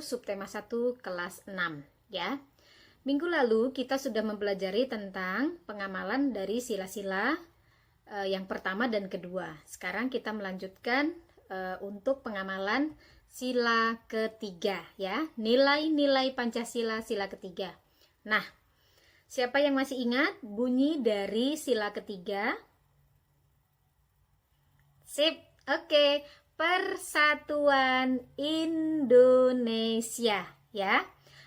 subtema 1 kelas 6 ya. Minggu lalu kita sudah mempelajari tentang pengamalan dari sila-sila yang pertama dan kedua. Sekarang kita melanjutkan untuk pengamalan sila ketiga ya. Nilai-nilai Pancasila sila ketiga. Nah, siapa yang masih ingat bunyi dari sila ketiga? Sip, oke. Persatuan Indonesia ya.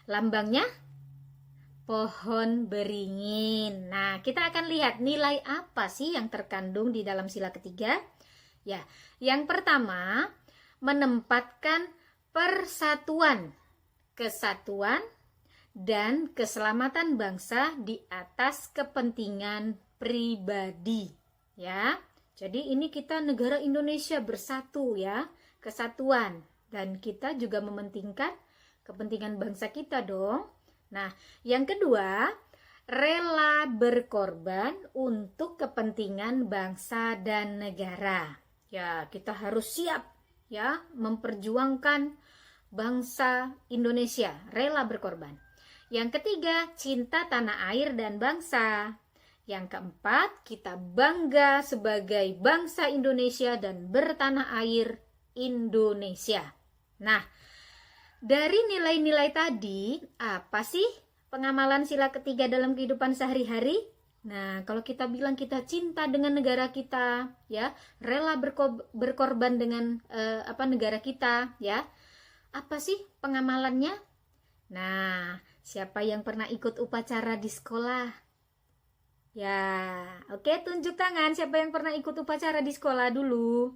Lambangnya pohon beringin. Nah, kita akan lihat nilai apa sih yang terkandung di dalam sila ketiga. Ya, yang pertama menempatkan persatuan, kesatuan, dan keselamatan bangsa di atas kepentingan pribadi ya. Jadi ini kita negara Indonesia bersatu ya, kesatuan, dan kita juga mementingkan kepentingan bangsa kita dong. Nah, yang kedua, rela berkorban untuk kepentingan bangsa dan negara. Ya, kita harus siap ya memperjuangkan bangsa Indonesia, rela berkorban. Yang ketiga, cinta tanah air dan bangsa. Yang keempat, kita bangga sebagai bangsa Indonesia dan bertanah air Indonesia. Nah, dari nilai-nilai tadi, apa sih pengamalan sila ketiga dalam kehidupan sehari-hari? Nah, kalau kita bilang kita cinta dengan negara kita, ya, rela berkorban dengan negara kita, ya. Apa sih pengamalannya? Nah, siapa yang pernah ikut upacara di sekolah? Ya, oke, tunjuk tangan siapa yang pernah ikut upacara di sekolah dulu.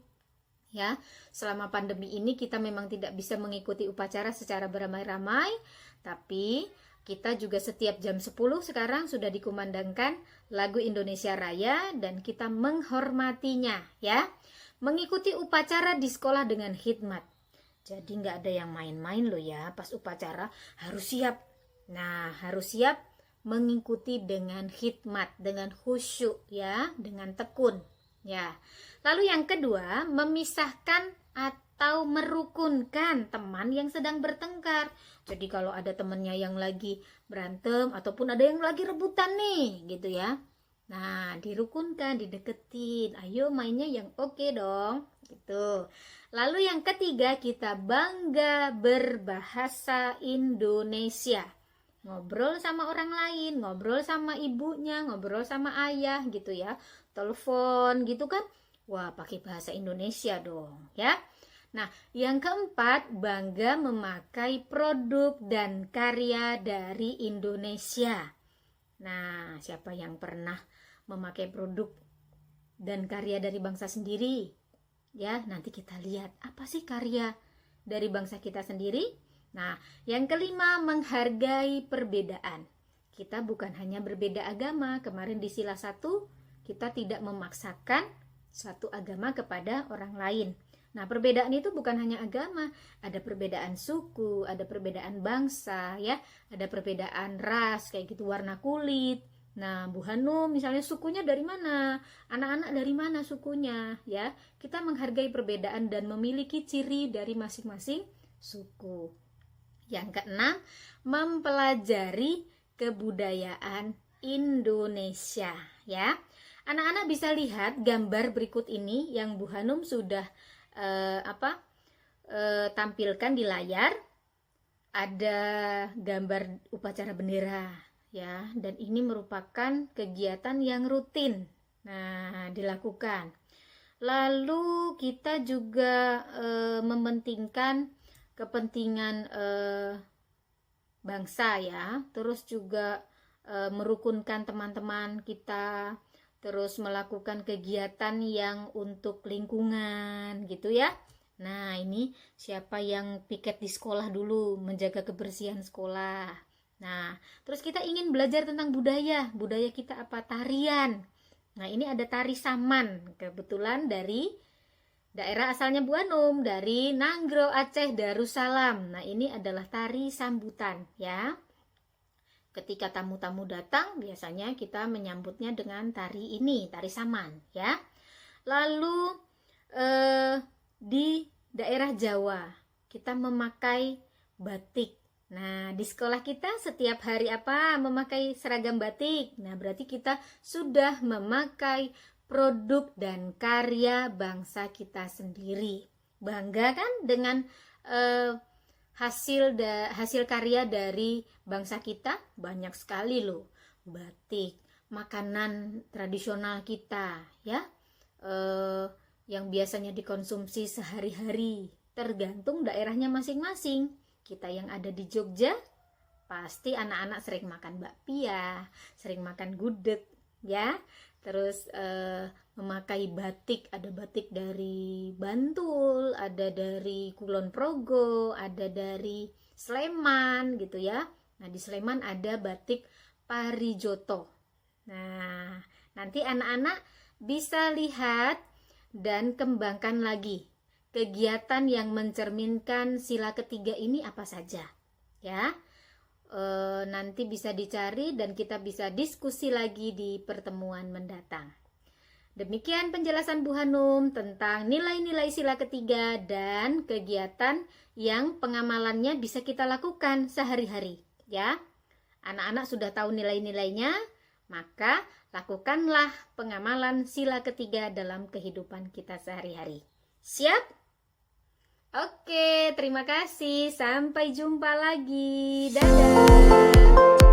Ya, selama pandemi ini kita memang tidak bisa mengikuti upacara secara beramai-ramai, tapi kita juga setiap jam 10 sekarang sudah dikumandangkan lagu Indonesia Raya dan kita menghormatinya ya. Mengikuti upacara di sekolah dengan khidmat. Jadi nggak ada yang main-main loh ya, pas upacara harus siap. Nah, harus siap mengikuti dengan khidmat, dengan khusyuk ya, dengan tekun ya. Lalu yang kedua, memisahkan atau merukunkan teman yang sedang bertengkar. Jadi kalau ada temannya yang lagi berantem ataupun ada yang lagi rebutan nih gitu ya. Nah, dirukunkan, dideketin. Ayo mainnya yang oke dong gitu. Lalu yang ketiga, kita bangga berbahasa Indonesia. Ngobrol sama orang lain, ngobrol sama ibunya, ngobrol sama ayah gitu ya, telepon gitu kan, wah pakai bahasa Indonesia dong ya. Nah, yang keempat, bangga memakai produk dan karya dari Indonesia. Nah, siapa yang pernah memakai produk dan karya dari bangsa sendiri? Ya, nanti kita lihat apa sih karya dari bangsa kita sendiri. Nah, yang kelima, menghargai perbedaan. Kita bukan hanya berbeda agama. Kemarin di sila 1, kita tidak memaksakan satu agama kepada orang lain. Nah, perbedaan itu bukan hanya agama. Ada perbedaan suku, ada perbedaan bangsa, ya, ada perbedaan ras, kayak gitu, warna kulit. Nah, Bu Hanum misalnya sukunya dari mana? Anak-anak dari mana sukunya? Ya, kita menghargai perbedaan dan memiliki ciri dari masing-masing suku. Yang keenam, mempelajari kebudayaan Indonesia ya. Anak-anak bisa lihat gambar berikut ini yang Bu Hanum sudah tampilkan di layar. Ada gambar upacara bendera ya, dan ini merupakan kegiatan yang rutin dilakukan. Lalu kita juga mementingkan kepentingan bangsa ya, terus juga merukunkan teman-teman kita, terus melakukan kegiatan yang untuk lingkungan gitu ya. Nah, ini siapa yang piket di sekolah dulu, menjaga kebersihan sekolah. Nah, terus kita ingin belajar tentang budaya kita apa? Tarian. Nah, ini ada tari saman, kebetulan dari daerah asalnya Bu Hanum, dari Nanggro, Aceh, Darussalam. Nah, ini adalah tari sambutan ya. Ketika tamu-tamu datang, biasanya kita menyambutnya dengan tari ini, tari saman ya. Lalu di daerah Jawa, kita memakai batik. Nah, di sekolah kita setiap hari apa? Memakai seragam batik. Nah, berarti kita sudah memakai produk dan karya bangsa kita sendiri. Bangga kan dengan hasil karya dari bangsa kita? Banyak sekali loh. Batik, makanan tradisional kita, ya. Yang biasanya dikonsumsi sehari-hari, tergantung daerahnya masing-masing. Kita yang ada di Jogja, pasti anak-anak sering makan bakpia, sering makan gudeg, ya. Terus memakai batik, ada batik dari Bantul, ada dari Kulon Progo, ada dari Sleman gitu ya. Nah, di Sleman ada batik Parijoto. Nah, nanti anak-anak bisa lihat dan kembangkan lagi kegiatan yang mencerminkan sila ketiga ini apa saja, ya. Nanti bisa dicari dan kita bisa diskusi lagi di pertemuan mendatang. Demikian penjelasan Bu Hanum tentang nilai-nilai sila ketiga dan kegiatan yang pengamalannya bisa kita lakukan sehari-hari, ya. Anak-anak sudah tahu nilai-nilainya, maka lakukanlah pengamalan sila ketiga dalam kehidupan kita sehari-hari. Siap? Oke, terima kasih. Sampai jumpa lagi. Dadah.